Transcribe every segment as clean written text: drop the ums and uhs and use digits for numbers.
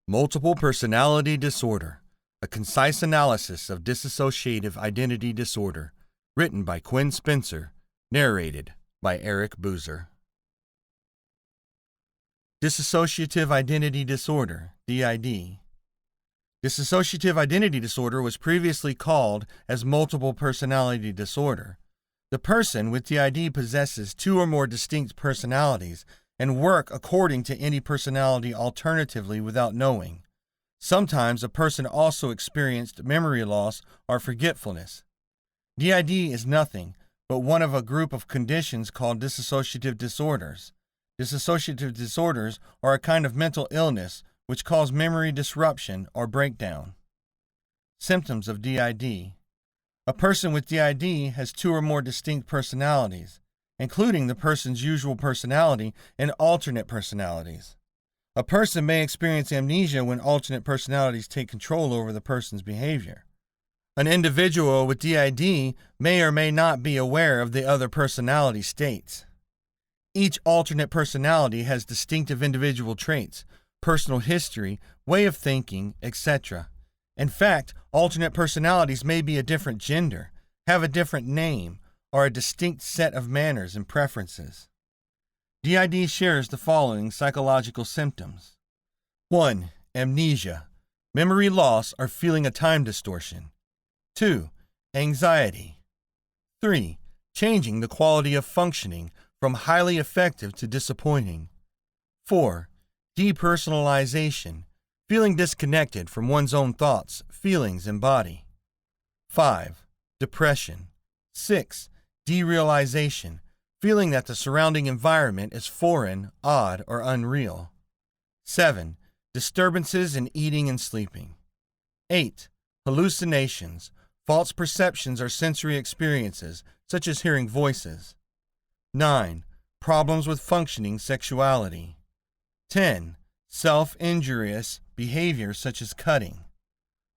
Multiple Personality Disorder, a concise analysis of dissociative identity disorder, written by Quinn Spencer, narrated by Eric Boozer. Dissociative Identity Disorder, DID. Dissociative Identity Disorder was previously called as Multiple Personality Disorder. The person with DID possesses two or more distinct personalities and work according to any personality alternatively without knowing. Sometimes a person also experienced memory loss or forgetfulness. DID is nothing but one of a group of conditions called dissociative disorders. Dissociative disorders are a kind of mental illness which cause memory disruption or breakdown. Symptoms of DID. A person with DID has two or more distinct personalities, including the person's usual personality and alternate personalities. A person may experience amnesia when alternate personalities take control over the person's behavior. An individual with DID may or may not be aware of the other personality states. Each alternate personality has distinctive individual traits, personal history, way of thinking, etc. In fact, alternate personalities may be a different gender, have a different name, or a distinct set of manners and preferences. DID shares the following psychological symptoms. 1. Amnesia, memory loss or feeling a time distortion. 2. Anxiety. 3. Changing the quality of functioning from highly effective to disappointing. 4. Depersonalization, feeling disconnected from one's own thoughts, feelings, and body. 5. Depression. 6. Derealization, feeling that the surrounding environment is foreign, odd, or unreal. 7. Disturbances in eating and sleeping. 8. Hallucinations, false perceptions or sensory experiences, such as hearing voices. 9. Problems with functioning sexuality. 10. Self-injurious behavior such as cutting.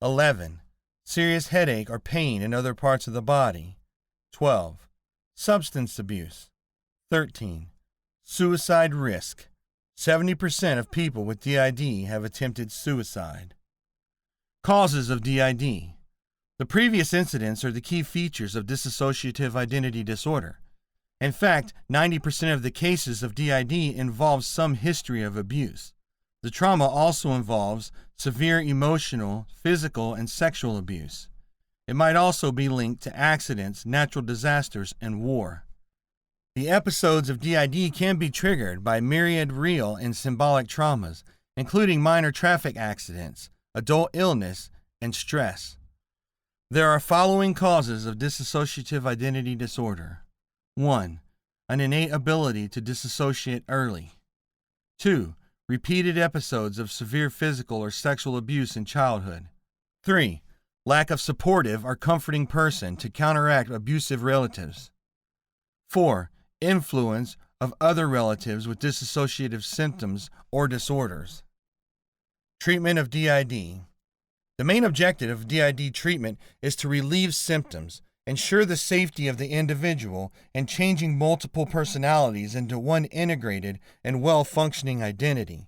11. Serious headache or pain in other parts of the body. 12. Substance abuse. 13. Suicide risk. 70% of people with DID have attempted suicide. Causes of DID. The previous incidents are the key features of dissociative identity disorder. In fact, 90% of the cases of DID involve some history of abuse. The trauma also involves severe emotional, physical, and sexual abuse. It might also be linked to accidents, natural disasters, and war. The episodes of DID can be triggered by myriad real and symbolic traumas, including minor traffic accidents, adult illness, and stress. There are following causes of dissociative identity disorder. 1. An innate ability to dissociate early. 2. Repeated episodes of severe physical or sexual abuse in childhood. 3. Lack of supportive or comforting person to counteract abusive relatives. 4. Influence of other relatives with dissociative symptoms or disorders. Treatment of DID. The main objective of DID treatment is to relieve symptoms, ensure the safety of the individual, and changing multiple personalities into one integrated and well-functioning identity.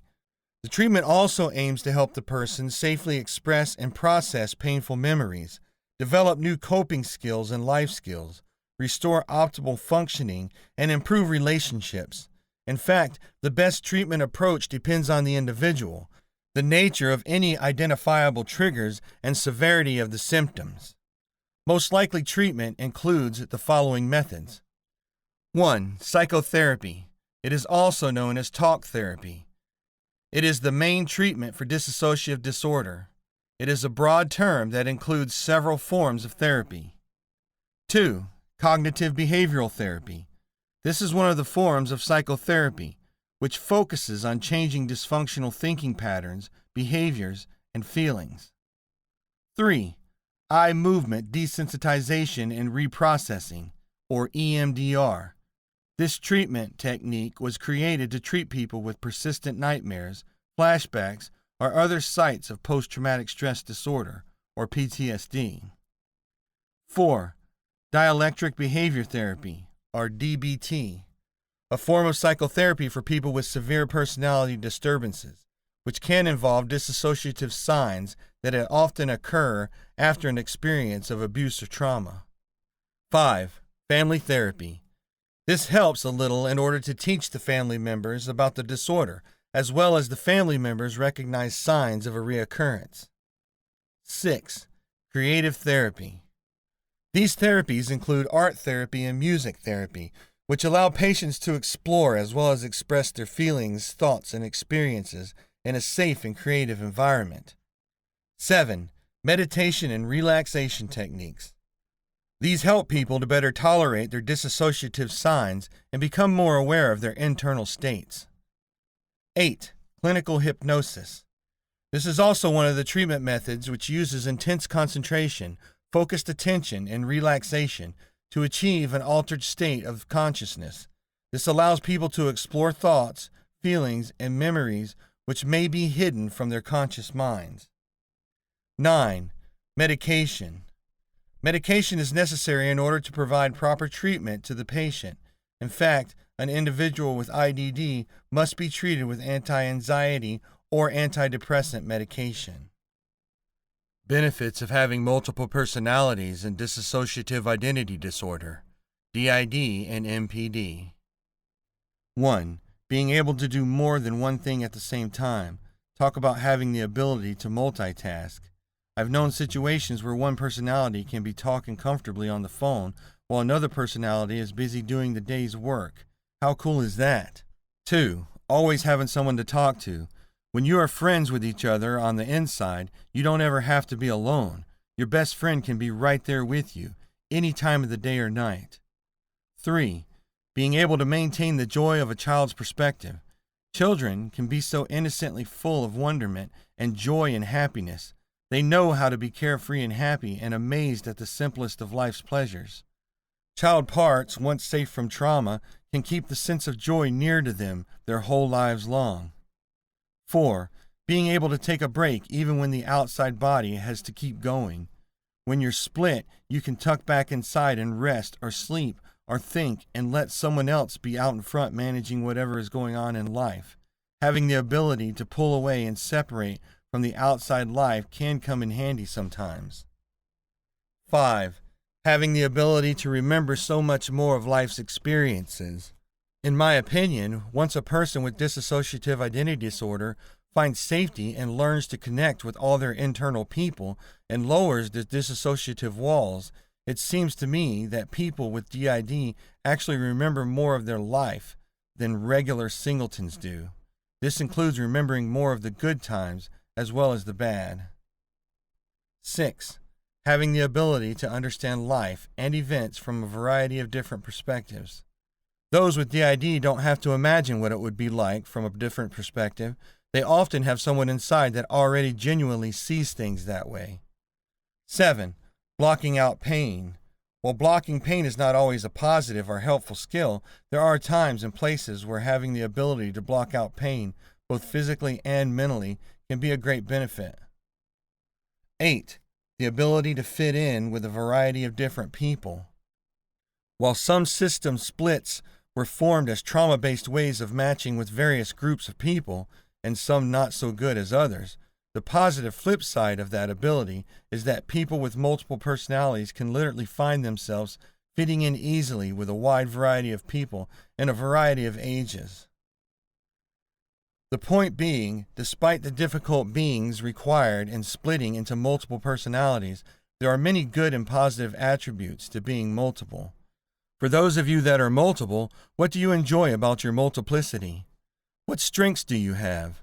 The treatment also aims to help the person safely express and process painful memories, develop new coping skills and life skills, restore optimal functioning, and improve relationships. In fact, the best treatment approach depends on the individual, the nature of any identifiable triggers, and severity of the symptoms. Most likely treatment includes the following methods. 1. Psychotherapy. It is also known as talk therapy. It is the main treatment for dissociative disorder. It is a broad term that includes several forms of therapy. 2. Cognitive behavioral therapy. This is one of the forms of psychotherapy, which focuses on changing dysfunctional thinking patterns, behaviors, and feelings. 3. Eye movement desensitization and reprocessing, or EMDR. This treatment technique was created to treat people with persistent nightmares, flashbacks, or other sites of post-traumatic stress disorder, or PTSD. 4. Dialectic behavior therapy, or DBT. a form of psychotherapy for people with severe personality disturbances, which can involve dissociative signs that often occur after an experience of abuse or trauma. 5. Family therapy. This helps a little in order to teach the family members about the disorder, as well as the family members recognize signs of a reoccurrence. 6. Creative therapy. These therapies include art therapy and music therapy, which allow patients to explore as well as express their feelings, thoughts, and experiences in a safe and creative environment. 7. Meditation and relaxation techniques. These help people to better tolerate their dissociative signs and become more aware of their internal states. 8. Clinical hypnosis. This is also one of the treatment methods which uses intense concentration, focused attention, and relaxation to achieve an altered state of consciousness. This allows people to explore thoughts, feelings, and memories which may be hidden from their conscious minds. 9. Medication. Medication is necessary in order to provide proper treatment to the patient. In fact, an individual with IDD must be treated with anti-anxiety or antidepressant medication. Benefits of having multiple personalities and dissociative identity disorder, DID and MPD. 1. Being able to do more than one thing at the same time. Talk about having the ability to multitask. I've known situations where one personality can be talking comfortably on the phone while another personality is busy doing the day's work. How cool is that? 2. Always having someone to talk to. When you are friends with each other on the inside, you don't ever have to be alone. Your best friend can be right there with you, any time of the day or night. 3. Being able to maintain the joy of a child's perspective. Children can be so innocently full of wonderment and joy and happiness. They know how to be carefree and happy and amazed at the simplest of life's pleasures. Child parts, once safe from trauma, can keep the sense of joy near to them their whole lives long. 4. Being able to take a break even when the outside body has to keep going. When you're split, you can tuck back inside and rest or sleep or think and let someone else be out in front managing whatever is going on in life. Having the ability to pull away and separate from the outside life can come in handy sometimes. 5. Having the ability to remember so much more of life's experiences. In my opinion, once a person with dissociative identity disorder finds safety and learns to connect with all their internal people and lowers the dissociative walls, it seems to me that people with DID actually remember more of their life than regular singletons do. This includes remembering more of the good times as well as the bad. 6. Having the ability to understand life and events from a variety of different perspectives. Those with DID don't have to imagine what it would be like from a different perspective. They often have someone inside that already genuinely sees things that way. 7. Blocking out pain. While blocking pain is not always a positive or helpful skill, there are times and places where having the ability to block out pain, both physically and mentally, can be a great benefit. 8. The ability to fit in with a variety of different people. While some system splits were formed as trauma-based ways of matching with various groups of people, and some not so good as others, the positive flip side of that ability is that people with multiple personalities can literally find themselves fitting in easily with a wide variety of people in a variety of ages. The point being, despite the difficult beings required in splitting into multiple personalities, there are many good and positive attributes to being multiple. For those of you that are multiple, what do you enjoy about your multiplicity? What strengths do you have?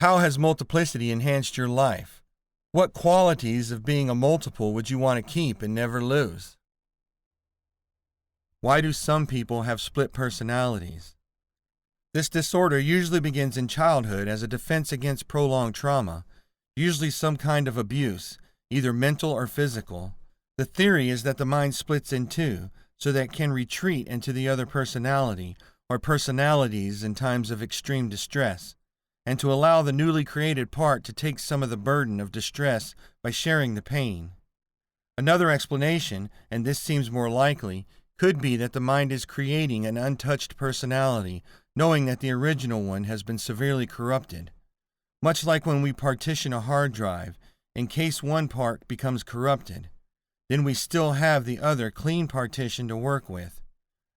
How has multiplicity enhanced your life? What qualities of being a multiple would you want to keep and never lose? Why do some people have split personalities? This disorder usually begins in childhood as a defense against prolonged trauma, usually some kind of abuse, either mental or physical. The theory is that the mind splits in two, so that it can retreat into the other personality or personalities in times of extreme distress, and to allow the newly created part to take some of the burden of distress by sharing the pain. Another explanation, and this seems more likely, could be that the mind is creating an untouched personality, knowing that the original one has been severely corrupted. Much like when we partition a hard drive, in case one part becomes corrupted, then we still have the other clean partition to work with.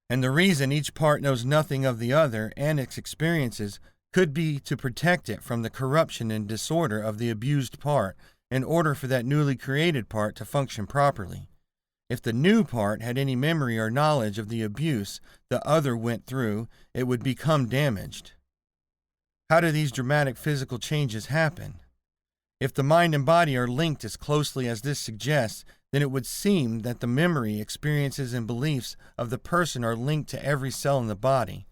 And the reason each part knows nothing of the other and its experiences could be to protect it from the corruption and disorder of the abused part in order for that newly created part to function properly. If the new part had any memory or knowledge of the abuse the other went through, it would become damaged. How do these dramatic physical changes happen? If the mind and body are linked as closely as this suggests, then it would seem that the memory, experiences, and beliefs of the person are linked to every cell in the body,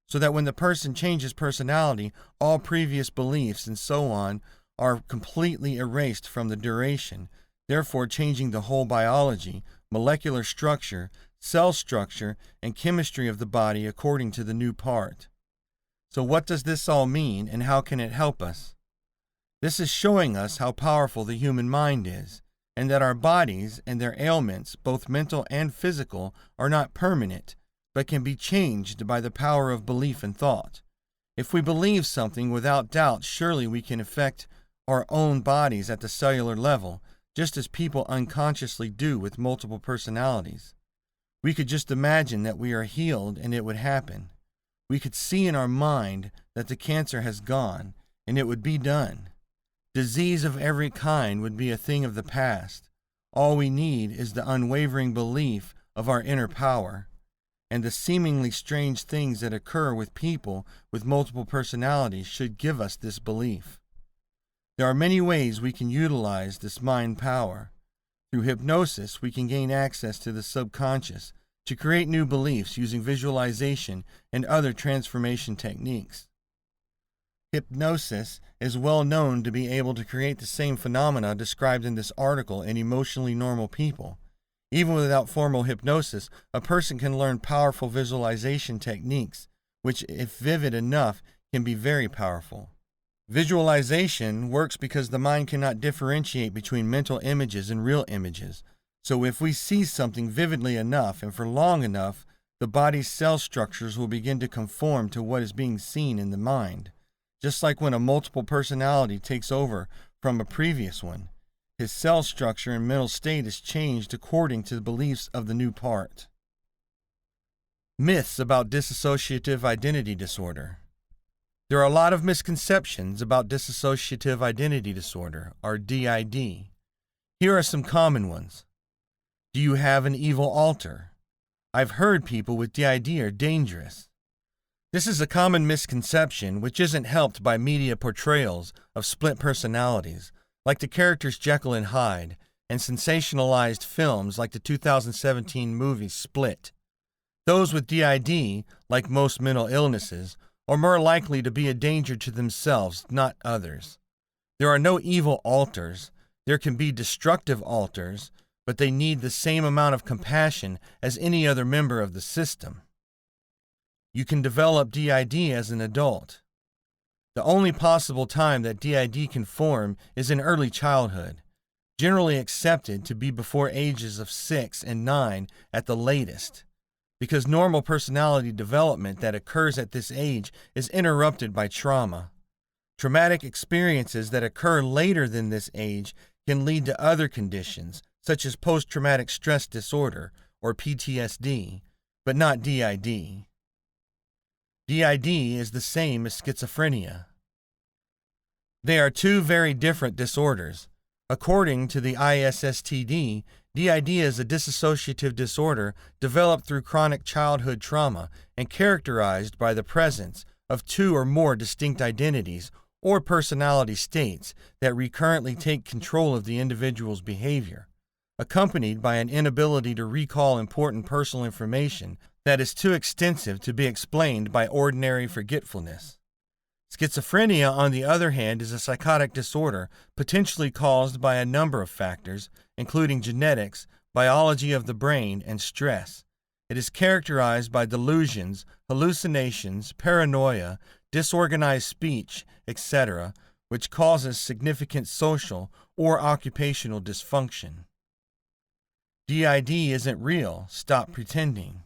so that when the person changes personality, all previous beliefs and so on are completely erased from the duration, therefore changing the whole biology, molecular structure, cell structure, and chemistry of the body according to the new part. So what does this all mean, and how can it help us? This is showing us how powerful the human mind is, and that our bodies and their ailments, both mental and physical, are not permanent, but can be changed by the power of belief and thought. If we believe something without doubt, surely we can affect our own bodies at the cellular level, just as people unconsciously do with multiple personalities. We could just imagine that we are healed and it would happen. We could see in our mind that the cancer has gone, and it would be done. Disease of every kind would be a thing of the past. All we need is the unwavering belief of our inner power, and the seemingly strange things that occur with people with multiple personalities should give us this belief. There are many ways we can utilize this mind power. Through hypnosis, we can gain access to the subconscious to create new beliefs using visualization and other transformation techniques. Hypnosis is well known to be able to create the same phenomena described in this article in emotionally normal people. Even without formal hypnosis, a person can learn powerful visualization techniques, which, if vivid enough, can be very powerful. Visualization works because the mind cannot differentiate between mental images and real images. So if we see something vividly enough and for long enough, the body's cell structures will begin to conform to what is being seen in the mind. Just like when a multiple personality takes over from a previous one, his cell structure and mental state is changed according to the beliefs of the new part. Myths about dissociative identity disorder. There are a lot of misconceptions about dissociative identity disorder, or DID. Here are some common ones. Do you have an evil alter? I've heard people with DID are dangerous. This is a common misconception which isn't helped by media portrayals of split personalities, like the characters Jekyll and Hyde, and sensationalized films like the 2017 movie Split. Those with DID, like most mental illnesses, are more likely to be a danger to themselves, not others. There are no evil alters. There can be destructive alters, but they need the same amount of compassion as any other member of the system. You can develop DID as an adult. The only possible time that DID can form is in early childhood, generally accepted to be before ages of 6 and 9 at the latest, because normal personality development that occurs at this age is interrupted by trauma. Traumatic experiences that occur later than this age can lead to other conditions, such as post-traumatic stress disorder, or PTSD, but not DID. DID is the same as schizophrenia. They are two very different disorders. According to the ISSTD, DID is a dissociative disorder developed through chronic childhood trauma and characterized by the presence of two or more distinct identities or personality states that recurrently take control of the individual's behavior, accompanied by an inability to recall important personal information that is too extensive to be explained by ordinary forgetfulness. Schizophrenia, on the other hand, is a psychotic disorder potentially caused by a number of factors, including genetics, biology of the brain, and stress. It is characterized by delusions, hallucinations, paranoia, disorganized speech, etc., which causes significant social or occupational dysfunction. DID isn't real. Stop pretending.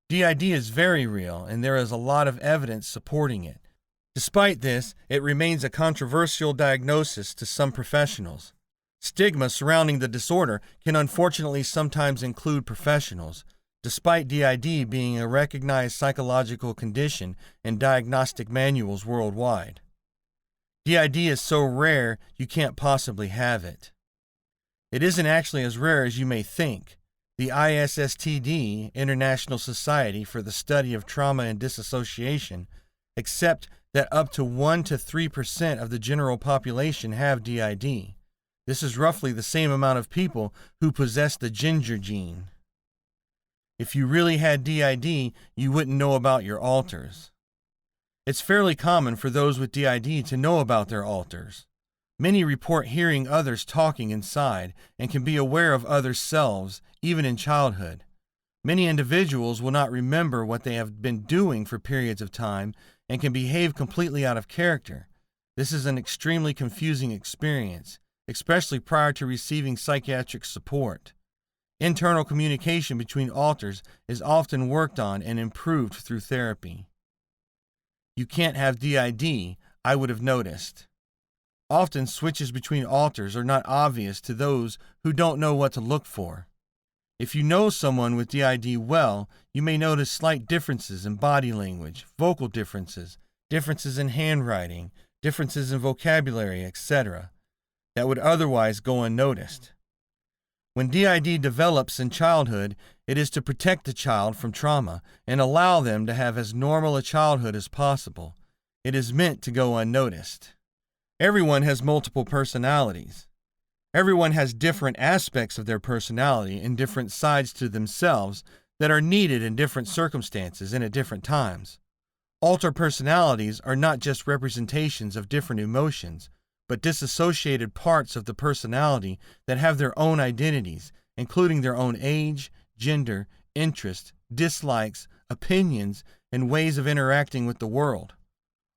DID is very real, and there is a lot of evidence supporting it. Despite this, it remains a controversial diagnosis to some professionals. Stigma surrounding the disorder can unfortunately sometimes include professionals, despite DID being a recognized psychological condition in diagnostic manuals worldwide. DID is so rare you can't possibly have it. It isn't actually as rare as you may think. The ISSTD, International Society for the Study of Trauma and Dissociation, accept that up to 1 to 3% of the general population have DID. This is roughly the same amount of people who possess the ginger gene. If you really had DID, you wouldn't know about your alters. It's fairly common for those with DID to know about their alters. Many report hearing others talking inside and can be aware of other selves, even in childhood. Many individuals will not remember what they have been doing for periods of time and can behave completely out of character. This is an extremely confusing experience, especially prior to receiving psychiatric support. Internal communication between alters is often worked on and improved through therapy. You can't have DID, I would have noticed. Often switches between alters are not obvious to those who don't know what to look for. If you know someone with DID well, you may notice slight differences in body language, vocal differences, differences in handwriting, differences in vocabulary, etc., that would otherwise go unnoticed. When DID develops in childhood, it is to protect the child from trauma and allow them to have as normal a childhood as possible. It is meant to go unnoticed. Everyone has multiple personalities. Everyone has different aspects of their personality and different sides to themselves that are needed in different circumstances and at different times. Alter personalities are not just representations of different emotions, but disassociated parts of the personality that have their own identities, including their own age, gender, interests, dislikes, opinions, and ways of interacting with the world.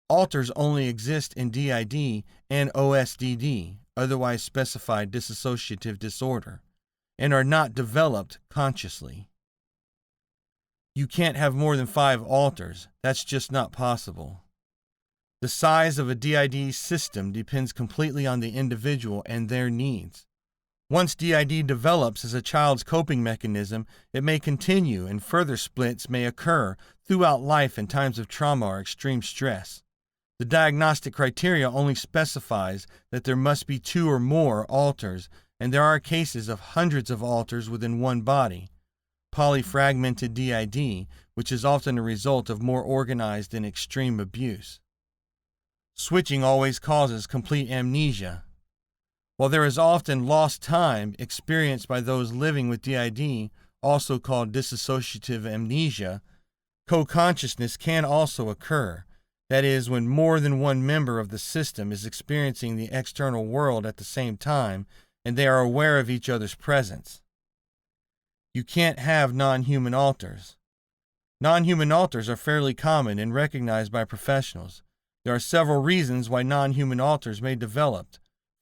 Alters only exist in DID and OSDD, otherwise specified dissociative disorder, and are not developed consciously. You can't have more than 5 alters. That's just not possible. The size of a DID system depends completely on the individual and their needs. Once DID develops as a child's coping mechanism, it may continue and further splits may occur throughout life in times of trauma or extreme stress. The diagnostic criteria only specifies that there must be 2 or more alters, and there are cases of hundreds of alters within one body. Polyfragmented DID, which is often a result of more organized and extreme abuse. Switching always causes complete amnesia. While there is often lost time experienced by those living with DID, also called dissociative amnesia, co-consciousness can also occur. That is, when more than one member of the system is experiencing the external world at the same time, and they are aware of each other's presence. You can't have non-human alters. Non-human alters are fairly common and recognized by professionals. There are several reasons why non-human alters may develop.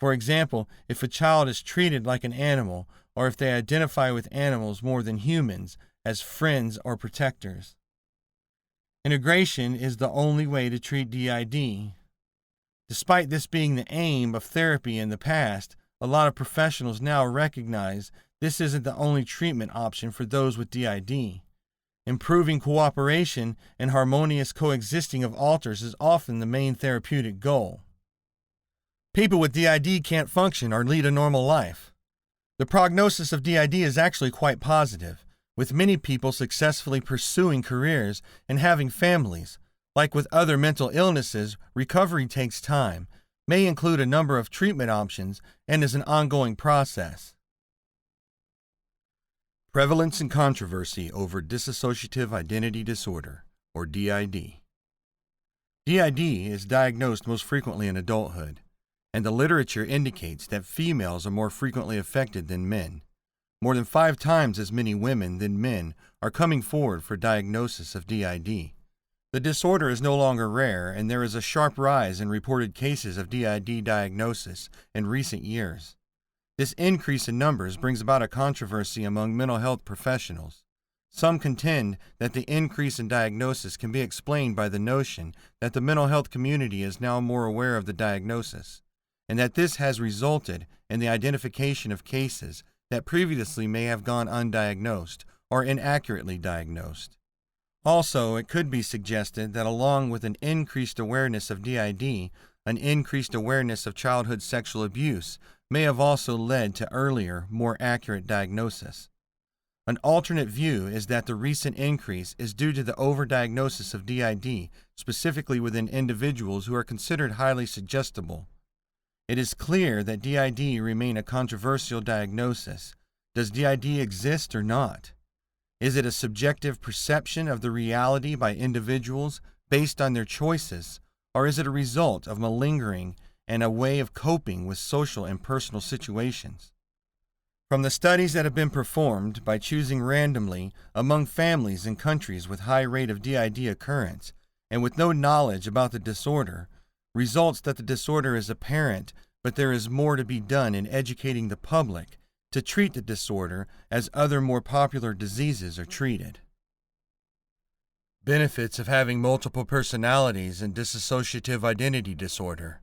For example, if a child is treated like an animal, or if they identify with animals more than humans, as friends or protectors. Integration is the only way to treat DID. Despite this being the aim of therapy in the past, a lot of professionals now recognize this isn't the only treatment option for those with DID. Improving cooperation and harmonious coexisting of alters is often the main therapeutic goal. People with DID can't function or lead a normal life. The prognosis of DID is actually quite positive, with many people successfully pursuing careers and having families. Like with other mental illnesses, recovery takes time, may include a number of treatment options, and is an ongoing process. Prevalence and controversy over dissociative identity disorder, or DID. DID is diagnosed most frequently in adulthood, and the literature indicates that females are more frequently affected than men. More than 5 times as many women than men are coming forward for diagnosis of DID. The disorder is no longer rare, and there is a sharp rise in reported cases of DID diagnosis in recent years. This increase in numbers brings about a controversy among mental health professionals. Some contend that the increase in diagnosis can be explained by the notion that the mental health community is now more aware of the diagnosis, and that this has resulted in the identification of cases that previously may have gone undiagnosed or inaccurately diagnosed. Also, it could be suggested that along with an increased awareness of DID, an increased awareness of childhood sexual abuse may have also led to earlier, more accurate diagnosis. An alternate view is that the recent increase is due to the overdiagnosis of DID, specifically within individuals who are considered highly suggestible. It is clear that DID remain a controversial diagnosis. Does DID exist or not? Is it a subjective perception of the reality by individuals based on their choices, or is it a result of malingering and a way of coping with social and personal situations? From the studies that have been performed by choosing randomly among families in countries with high rate of DID occurrence and with no knowledge about the disorder, results that the disorder is apparent, but there is more to be done in educating the public to treat the disorder as other more popular diseases are treated. Benefits of having multiple personalities and dissociative identity disorder,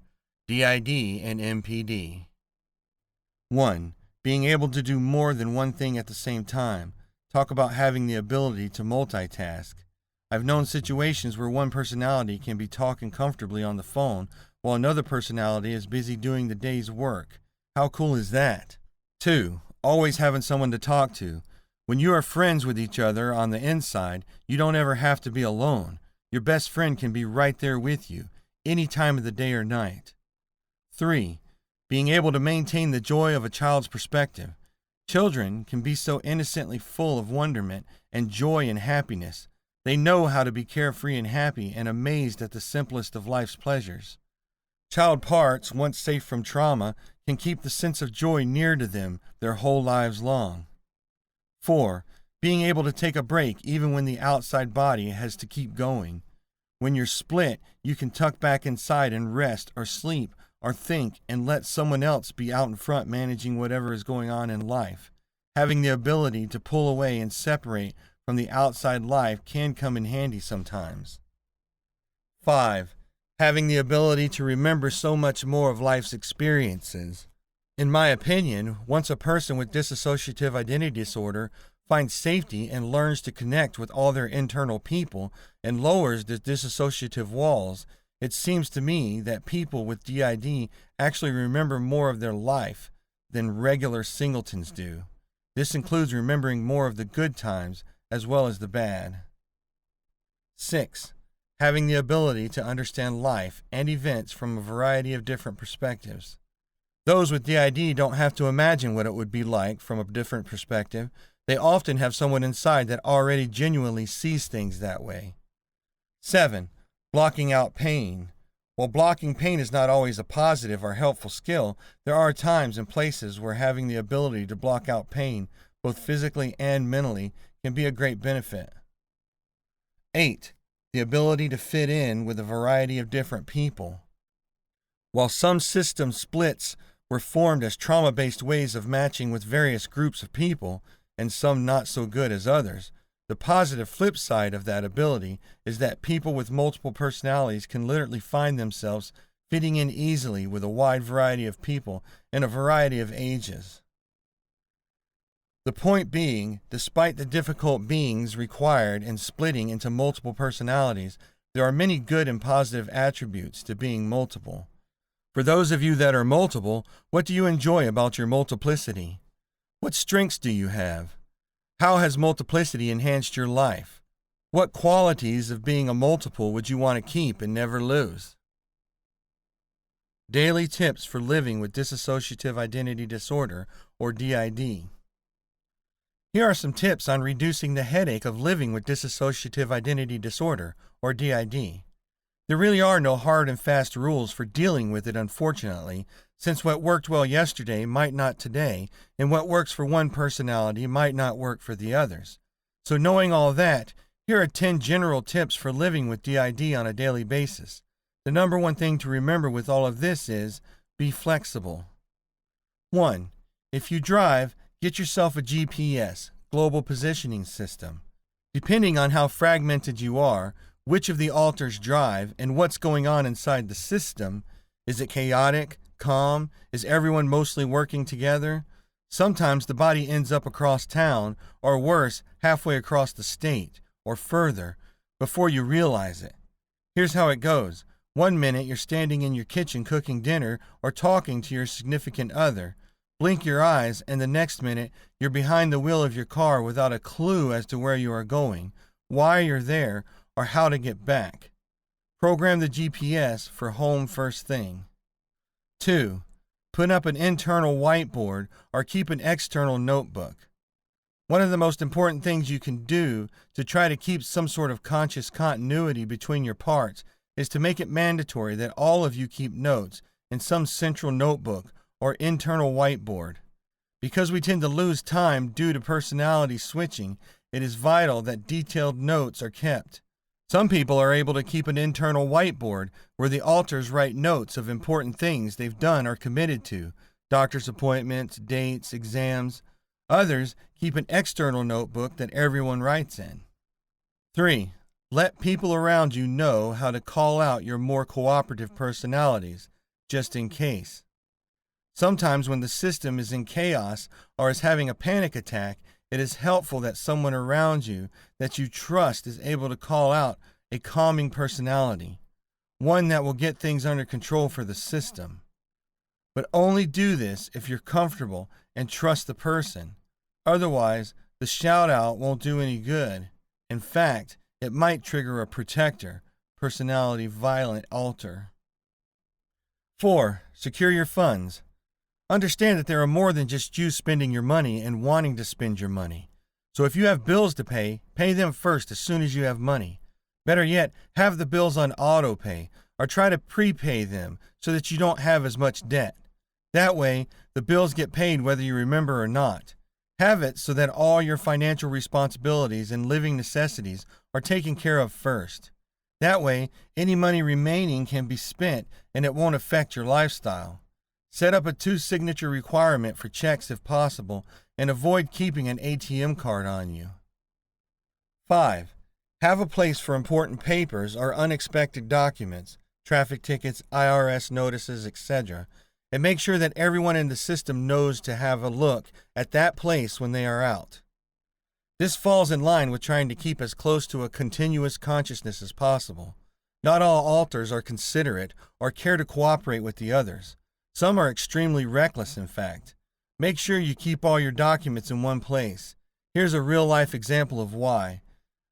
DID and MPD. 1. Being able to do more than one thing at the same time. Talk about having the ability to multitask. I've known situations where one personality can be talking comfortably on the phone while another personality is busy doing the day's work. How cool is that? 2. Always having someone to talk to. When you are friends with each other on the inside, you don't ever have to be alone. Your best friend can be right there with you, any time of the day or night. 3. Being able to maintain the joy of a child's perspective. Children can be so innocently full of wonderment and joy and happiness. They know how to be carefree and happy and amazed at the simplest of life's pleasures. Child parts, once safe from trauma, can keep the sense of joy near to them their whole lives long. 4. Being able to take a break even when the outside body has to keep going. When you're split, you can tuck back inside and rest or sleep or think and let someone else be out in front managing whatever is going on in life. Having the ability to pull away and separate from the outside life can come in handy sometimes. 5. Having the ability to remember so much more of life's experiences. In my opinion, once a person with dissociative identity disorder finds safety and learns to connect with all their internal people and lowers the dissociative walls, it seems to me that people with DID actually remember more of their life than regular singletons do. This includes remembering more of the good times as well as the bad. 6. Having the ability to understand life and events from a variety of different perspectives. Those with DID don't have to imagine what it would be like from a different perspective. They often have someone inside that already genuinely sees things that way. 7. Blocking out pain. While blocking pain is not always a positive or helpful skill, there are times and places where having the ability to block out pain, both physically and mentally, can be a great benefit. 8. The ability to fit in with a variety of different people. While some system splits were formed as trauma-based ways of matching with various groups of people, and some not so good as others, the positive flip side of that ability is that people with multiple personalities can literally find themselves fitting in easily with a wide variety of people in a variety of ages. The point being, despite the difficult beings required in splitting into multiple personalities, there are many good and positive attributes to being multiple. For those of you that are multiple, what do you enjoy about your multiplicity? What strengths do you have? How has multiplicity enhanced your life? What qualities of being a multiple would you want to keep and never lose? Daily tips for living with dissociative identity disorder, or DID. Here are some tips on reducing the headache of living with dissociative identity disorder, or DID. There really are no hard and fast rules for dealing with it, unfortunately, since what worked well yesterday might not today, and what works for one personality might not work for the others. So knowing all that, here are 10 general tips for living with DID on a daily basis. The number one thing to remember with all of this is, be flexible. 1. If you drive, get yourself a GPS, global positioning system. Depending on how fragmented you are, which of the alters drive, and what's going on inside the system, is it chaotic, calm, is everyone mostly working together? Sometimes the body ends up across town, or worse, halfway across the state, or further, before you realize it. Here's how it goes. One minute you're standing in your kitchen cooking dinner or talking to your significant other. Blink your eyes, and the next minute you're behind the wheel of your car without a clue as to where you are going, why you're there, or how to get back. Program the GPS for home first thing. 2. Put up an internal whiteboard or keep an external notebook. One of the most important things you can do to try to keep some sort of conscious continuity between your parts is to make it mandatory that all of you keep notes in some central notebook or internal whiteboard. Because we tend to lose time due to personality switching, it is vital that detailed notes are kept. Some people are able to keep an internal whiteboard where the alters write notes of important things they've done or committed to, doctor's appointments, dates, exams. Others keep an external notebook that everyone writes in. 3. Let people around you know how to call out your more cooperative personalities, just in case. Sometimes when the system is in chaos or is having a panic attack, it is helpful that someone around you that you trust is able to call out a calming personality, one that will get things under control for the system. But only do this if you're comfortable and trust the person. Otherwise, the shout-out won't do any good. In fact, it might trigger a protector, personality violent alter. 4. Secure your funds. Understand that there are more than just you spending your money and wanting to spend your money. So if you have bills to pay, pay them first as soon as you have money. Better yet, have the bills on auto pay or try to prepay them so that you don't have as much debt. That way, the bills get paid whether you remember or not. Have it so that all your financial responsibilities and living necessities are taken care of first. That way, any money remaining can be spent and it won't affect your lifestyle. Set up a 2-signature requirement for checks if possible and avoid keeping an ATM card on you. 5. Have a place for important papers or unexpected documents, traffic tickets, IRS notices, etc., and make sure that everyone in the system knows to have a look at that place when they are out. This falls in line with trying to keep as close to a continuous consciousness as possible. Not all alters are considerate or care to cooperate with the others. Some are extremely reckless, in fact. Make sure you keep all your documents in one place. Here's a real-life example of why.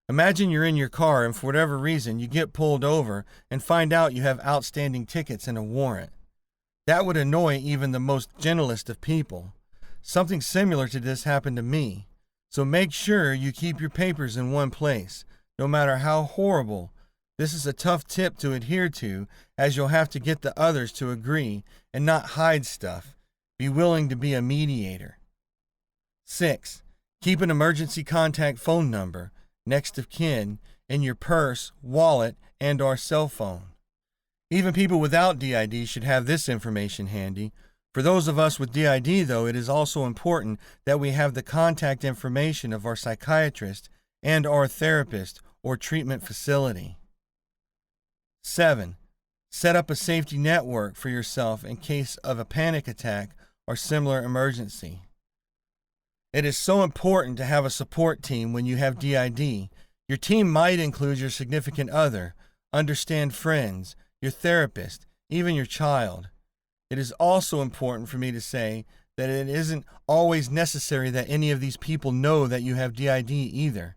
Imagine you're in your car and for whatever reason you get pulled over and find out you have outstanding tickets and a warrant. That would annoy even the most gentlest of people. Something similar to this happened to me. So make sure you keep your papers in one place, no matter how horrible. This is a tough tip to adhere to, as you'll have to get the others to agree and not hide stuff. Be willing to be a mediator. 6. Keep an emergency contact phone number, next of kin, in your purse, wallet, and/or cell phone. Even people without DID should have this information handy. For those of us with DID, though, it is also important that we have the contact information of our psychiatrist and/or therapist or treatment facility. 7. Set up a safety network for yourself in case of a panic attack or similar emergency. It is so important to have a support team when you have DID. Your team might include your significant other, understand friends, your therapist, even your child. It is also important for me to say that it isn't always necessary that any of these people know that you have DID either.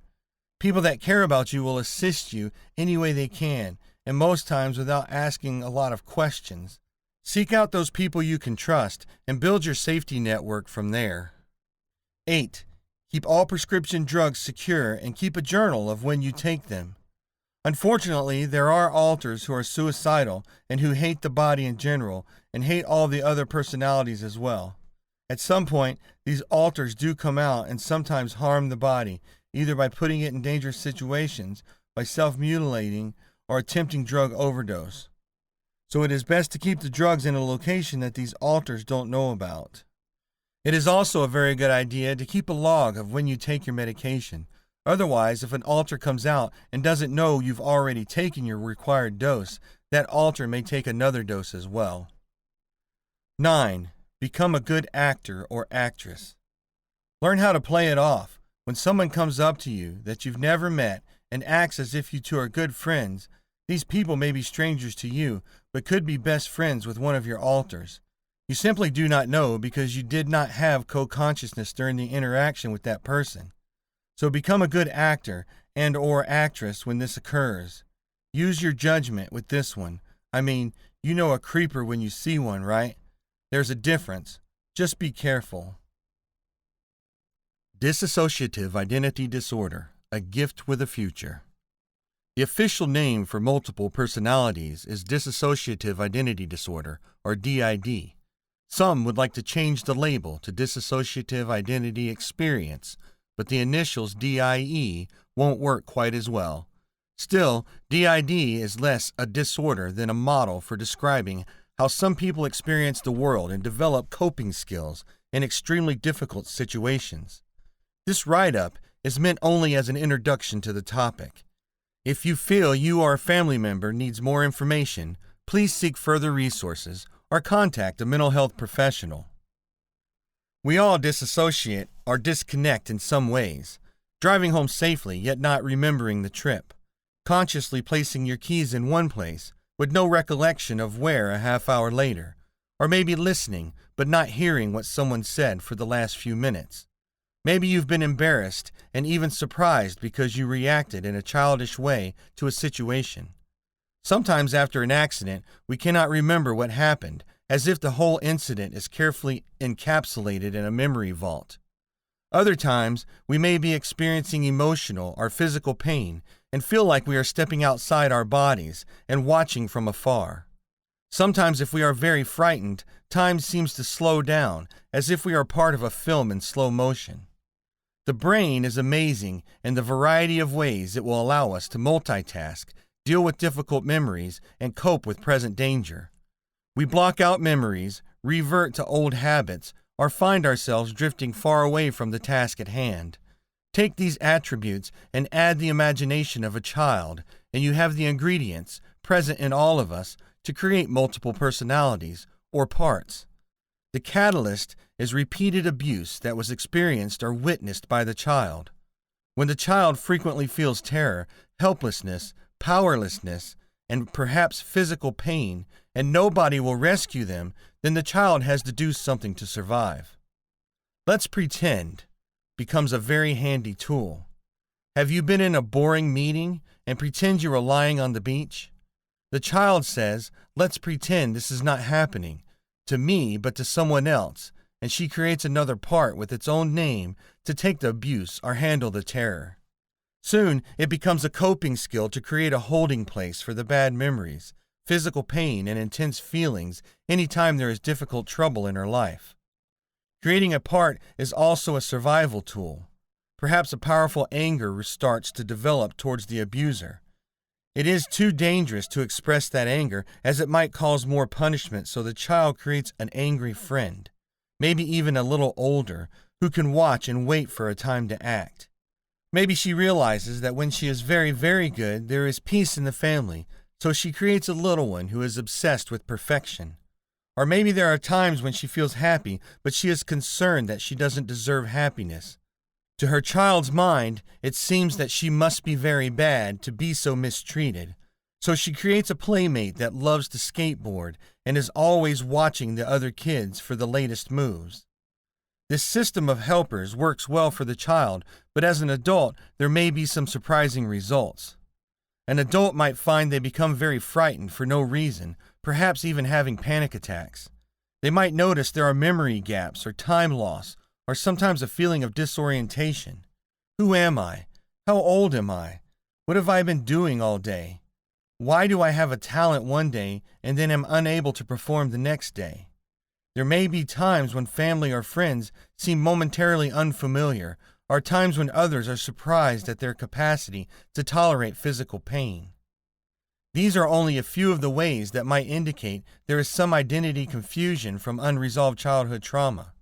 People that care about you will assist you any way they can, and most times without asking a lot of questions. Seek out those people you can trust and build your safety network from there. 8. Keep all prescription drugs secure and keep a journal of when you take them. Unfortunately, there are alters who are suicidal and who hate the body in general and hate all the other personalities as well. At some point, these alters do come out and sometimes harm the body, either by putting it in dangerous situations, by self-mutilating, or attempting drug overdose. So it is best to keep the drugs in a location that these alters don't know about. It is also a very good idea to keep a log of when you take your medication. Otherwise, if an alter comes out and doesn't know you've already taken your required dose, that alter may take another dose as well. 9. Become a good actor or actress. Learn how to play it off. When someone comes up to you that you've never met and acts as if you two are good friends, these people may be strangers to you, but could be best friends with one of your alters. You simply do not know because you did not have co-consciousness during the interaction with that person. So become a good actor and or actress when this occurs. Use your judgment with this one. I mean, you know a creeper when you see one, right? There's a difference. Just be careful. Dissociative Identity Disorder, a gift with a future. The official name for multiple personalities is Dissociative Identity Disorder, or DID. Some would like to change the label to Dissociative Identity Experience, but the initials DIE won't work quite as well. Still, DID is less a disorder than a model for describing how some people experience the world and develop coping skills in extremely difficult situations. This write-up is meant only as an introduction to the topic. If you feel you or a family member needs more information, please seek further resources or contact a mental health professional. We all disassociate or disconnect in some ways, driving home safely yet not remembering the trip, consciously placing your keys in one place with no recollection of where a half hour later, or maybe listening but not hearing what someone said for the last few minutes. Maybe you've been embarrassed and even surprised because you reacted in a childish way to a situation. Sometimes after an accident, we cannot remember what happened, as if the whole incident is carefully encapsulated in a memory vault. Other times, we may be experiencing emotional or physical pain and feel like we are stepping outside our bodies and watching from afar. Sometimes, if we are very frightened, time seems to slow down, as if we are part of a film in slow motion. The brain is amazing in the variety of ways it will allow us to multitask, deal with difficult memories, and cope with present danger. We block out memories, revert to old habits, or find ourselves drifting far away from the task at hand. Take these attributes and add the imagination of a child, and you have the ingredients, present in all of us, to create multiple personalities, or parts. The catalyst is repeated abuse that was experienced or witnessed by the child. When the child frequently feels terror, helplessness, powerlessness, and perhaps physical pain, and nobody will rescue them, then the child has to do something to survive. Let's pretend becomes a very handy tool. Have you been in a boring meeting and pretend you are lying on the beach? The child says, "Let's pretend this is not happening to me but to someone else," and she creates another part with its own name to take the abuse or handle the terror. Soon, it becomes a coping skill to create a holding place for the bad memories, physical pain, and intense feelings anytime there is difficult trouble in her life. Creating a part is also a survival tool. Perhaps a powerful anger starts to develop towards the abuser. It is too dangerous to express that anger, as it might cause more punishment, so the child creates an angry friend, maybe even a little older, who can watch and wait for a time to act. Maybe she realizes that when she is very, very good, there is peace in the family, so she creates a little one who is obsessed with perfection. Or maybe there are times when she feels happy, but she is concerned that she doesn't deserve happiness. To her child's mind, it seems that she must be very bad to be so mistreated. So she creates a playmate that loves to skateboard and is always watching the other kids for the latest moves. This system of helpers works well for the child, but as an adult, there may be some surprising results. An adult might find they become very frightened for no reason, perhaps even having panic attacks. They might notice there are memory gaps or time loss, or sometimes a feeling of disorientation. Who am I? How old am I? What have I been doing all day? Why do I have a talent one day and then am unable to perform the next day? There may be times when family or friends seem momentarily unfamiliar, or times when others are surprised at their capacity to tolerate physical pain. These are only a few of the ways that might indicate there is some identity confusion from unresolved childhood trauma.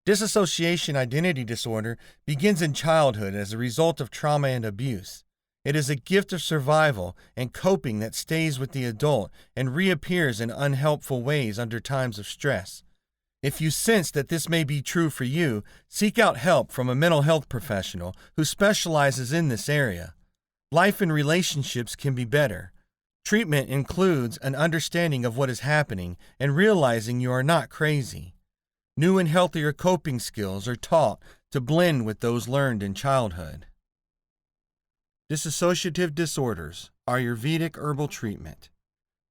Dissociation identity disorder begins in childhood as a result of trauma and abuse. It is a gift of survival and coping that stays with the adult and reappears in unhelpful ways under times of stress. If you sense that this may be true for you, seek out help from a mental health professional who specializes in this area. Life and relationships can be better. Treatment includes an understanding of what is happening and realizing you are not crazy. New and healthier coping skills are taught to blend with those learned in childhood. Dissociative disorders, Ayurvedic herbal treatment.